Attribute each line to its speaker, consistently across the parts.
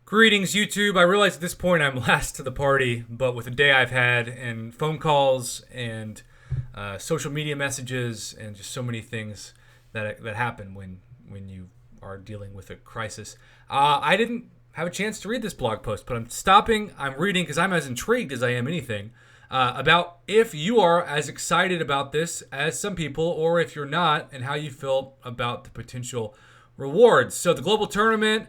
Speaker 1: Greetings, YouTube. I realize at this point I'm last to the party, but with the day I've had and phone calls and social media messages and just so many things that happen when you are dealing with a crisis, I didn't have a chance to read this blog post, but I'm reading because I'm as intrigued as I am anything about if you are as excited about this as some people, or if you're not, and how you feel about the potential rewards. So the global tournament.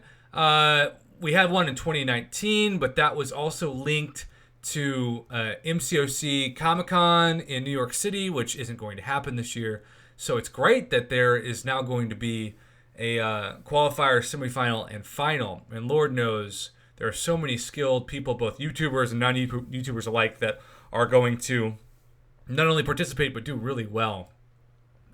Speaker 1: We had one in 2019, but that was also linked to MCOC Comic-Con in New York City, which isn't going to happen this year. So it's great that there is now going to be a qualifier, semifinal, and final. And Lord knows there are so many skilled people, both YouTubers and non-YouTubers alike, that are going to not only participate but do really well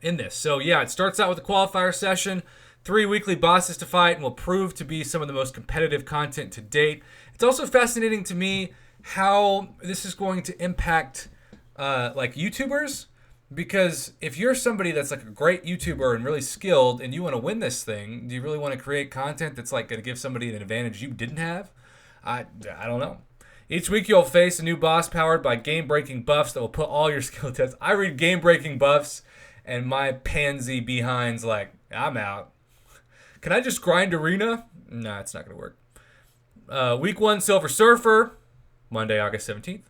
Speaker 1: in this. So yeah, it starts out with a qualifier session. 3 weekly bosses to fight, and will prove to be some of the most competitive content to date. It's also fascinating to me how this is going to impact like YouTubers, because if you're somebody that's like a great YouTuber and really skilled and you want to win this thing, do you really want to create content that's like going to give somebody an advantage you didn't have? I don't know. Each week you'll face a new boss powered by game-breaking buffs that will put all your skill tests. I read game-breaking buffs and my pansy behind's like, I'm out. Can I just grind arena? Nah, it's not going to work. Week 1, Silver Surfer, Monday, August 17th.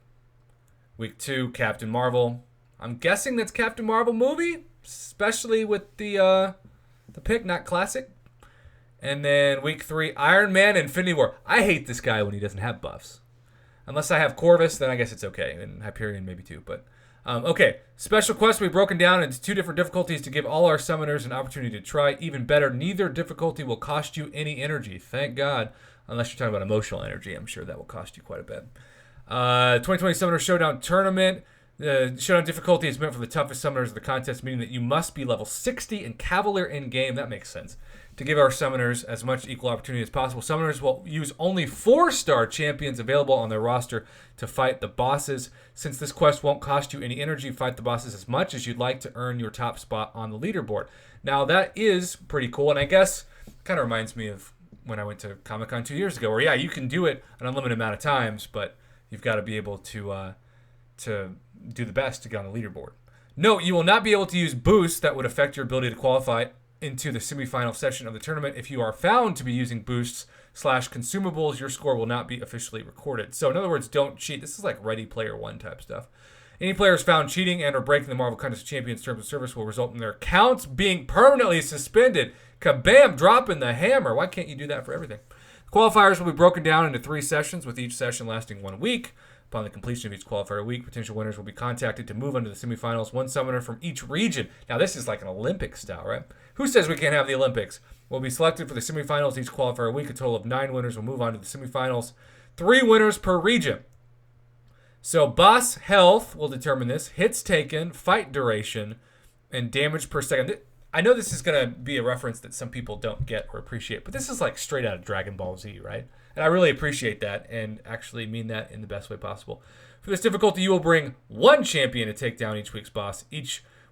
Speaker 1: Week 2, Captain Marvel. I'm guessing that's Captain Marvel movie, especially with the pick, not classic. And then week 3, Iron Man Infinity War. I hate this guy when he doesn't have buffs. Unless I have Corvus, then I guess it's okay. And Hyperion maybe too, but... okay, special quests will be broken down into 2 different difficulties to give all our summoners an opportunity to try. Even better, neither difficulty will cost you any energy. Thank God. Unless you're talking about emotional energy. I'm sure that will cost you quite a bit. 2020 Summoner Showdown Tournament. The Showdown difficulty is meant for the toughest summoners of the contest, meaning that you must be level 60 and Cavalier in-game. That makes sense. To give our summoners as much equal opportunity as possible, summoners will use only 4-star champions available on their roster to fight the bosses. Since this quest won't cost you any energy, fight the bosses as much as you'd like to earn your top spot on the leaderboard. Now, that is pretty cool, and I guess kind of reminds me of when I went to Comic-Con 2 years ago, where, yeah, you can do it an unlimited amount of times, but you've got to be able to do the best to get on the leaderboard. Note, you will not be able to use boosts that would affect your ability to qualify into the semifinal session of the tournament. If you are found to be using boosts / consumables, your score will not be officially recorded. So in other words, don't cheat. This is like Ready Player One type stuff. Any players found cheating and or breaking the Marvel Contest Champions terms of service will result in their accounts being permanently suspended. Kabam, dropping the hammer. Why can't you do that for everything? Qualifiers will be broken down into 3 sessions, with each session lasting 1 week. Upon the completion of each qualifier week, potential winners will be contacted to move on to the semifinals. 1 summoner from each region. Now, this is like an Olympic style, right? Who says we can't have the Olympics? Will be selected for the semifinals each qualifier week. A total of 9 winners will move on to the semifinals. 3 winners per region. So, boss health will determine this. Hits taken, fight duration, and damage per second. I know this is going to be a reference that some people don't get or appreciate, but this is like straight out of Dragon Ball Z, right? And I really appreciate that and actually mean that in the best way possible. For this difficulty, you will bring 1 champion to take down each week's boss,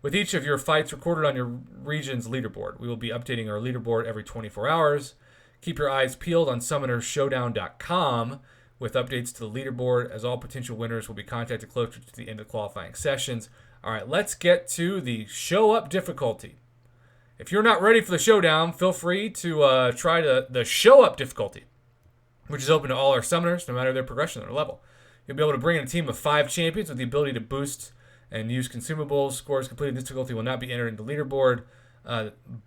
Speaker 1: with each of your fights recorded on your region's leaderboard. We will be updating our leaderboard every 24 hours. Keep your eyes peeled on summonershowdown.com with updates to the leaderboard, as all potential winners will be contacted closer to the end of qualifying sessions. All right, let's get to the show up difficulty. If you're not ready for the showdown, feel free to try the show up difficulty, which is open to all our summoners, no matter their progression or level. You'll be able to bring in a team of 5 champions with the ability to boost and use consumables. Scores completed in this difficulty will not be entered into the leaderboard,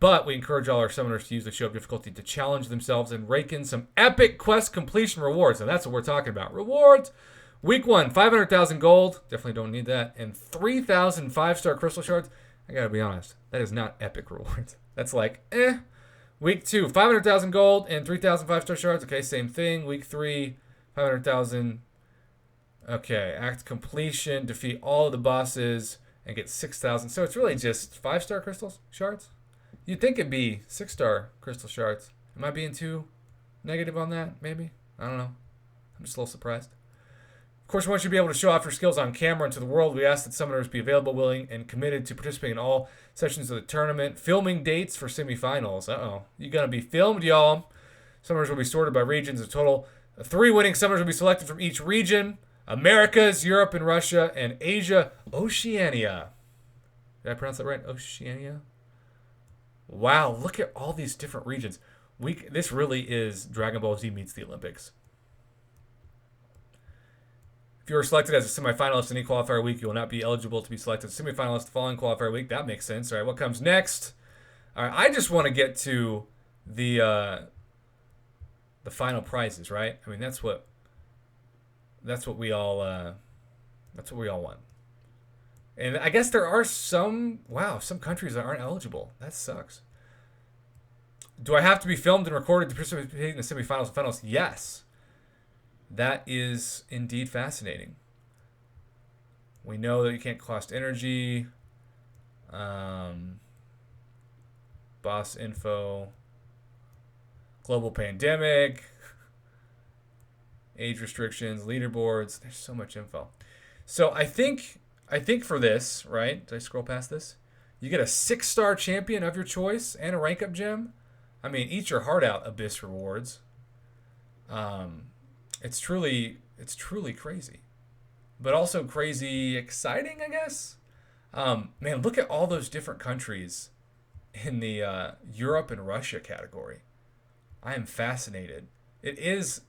Speaker 1: but we encourage all our summoners to use the show up difficulty to challenge themselves and rake in some epic quest completion rewards. And that's what we're talking about. Rewards! Week 1, 500,000 gold. Definitely don't need that. And 3,000 5-star crystal shards. I gotta be honest, that is not epic rewards. That's like, Week 2, 500,000 gold and 3,000 5-star shards. Okay, same thing. Week 3, 500,000. Okay, act completion, defeat all of the bosses, and get 6,000. So it's really just 5-star crystal shards? You'd think it'd be 6-star crystal shards. Am I being too negative on that, maybe? I don't know. I'm just a little surprised. Of course, once you be able to show off your skills on camera and to the world, we ask that summoners be available, willing, and committed to participating in all sessions of the tournament. Filming dates for semifinals. Uh-oh. You're going to be filmed, y'all. Summoners will be sorted by regions. A total of 3 winning summoners will be selected from each region: Americas, Europe and Russia, and Asia, Oceania. Did I pronounce that right? Oceania? Wow, look at all these different regions. This really is Dragon Ball Z meets the Olympics. If you were selected as a semifinalist in any qualifier week, you will not be eligible to be selected as a semifinalist the following qualifier week. That makes sense. All right, what comes next? All right, I just want to get to the final prizes, right? I mean, that's what we all want. And I guess there are some countries that aren't eligible. That sucks. Do I have to be filmed and recorded to participate in the semifinals and finals? Yes. That is indeed fascinating. We know that you can't cost energy. Boss info. Global pandemic. Age restrictions. Leaderboards. There's so much info. So I think for this, right? Did I scroll past this? You get a 6-star champion of your choice and a rank up gem. I mean, eat your heart out, Abyss Rewards. It's truly crazy, but also crazy exciting, I guess. Man, look at all those different countries in the Europe and Russia category. I am fascinated. It is,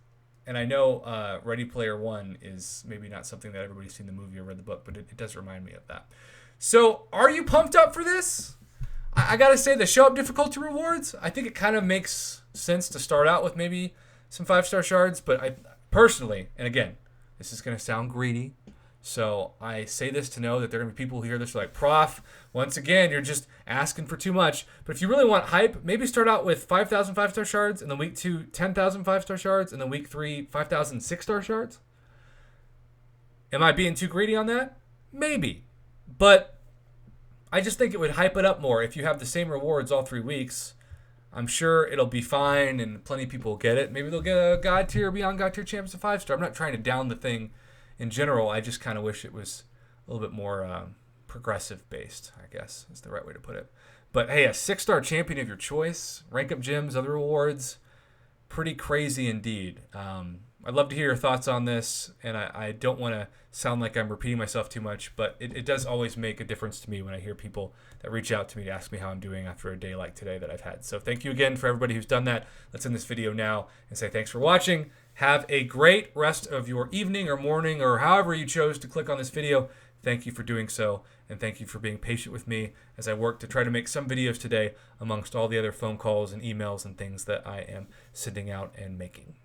Speaker 1: and I know Ready Player One is maybe not something that everybody's seen the movie or read the book, but it does remind me of that. So, are you pumped up for this? I gotta say, the show up difficulty rewards, I think it kind of makes sense to start out with maybe some 5-star shards, but I personally, and again, this is gonna sound greedy, so I say this to know that there are gonna be people who hear this who are like, Prof, once again, you're just asking for too much. But if you really want hype, maybe start out with 5,000 5-star shards, and then week 2, 10,000 5-star shards, and then week 3, 5,000 6-star shards. Am I being too greedy on that? Maybe, but I just think it would hype it up more if you have the same rewards all 3 weeks. I'm sure it'll be fine, and plenty of people will get it. Maybe they'll get a God Tier, Beyond God Tier Champions of 5-star. I'm not trying to down the thing in general. I just kind of wish it was a little bit more progressive based, I guess is the right way to put it. But hey, a 6-star champion of your choice, rank up gems, other rewards, pretty crazy indeed. I'd love to hear your thoughts on this, and I don't want to sound like I'm repeating myself too much, but it does always make a difference to me when I hear people that reach out to me to ask me how I'm doing after a day like today that I've had. So thank you again for everybody who's done that. Let's end this video now and say thanks for watching. Have a great rest of your evening or morning or however you chose to click on this video. Thank you for doing so, and thank you for being patient with me as I work to try to make some videos today amongst all the other phone calls and emails and things that I am sending out and making.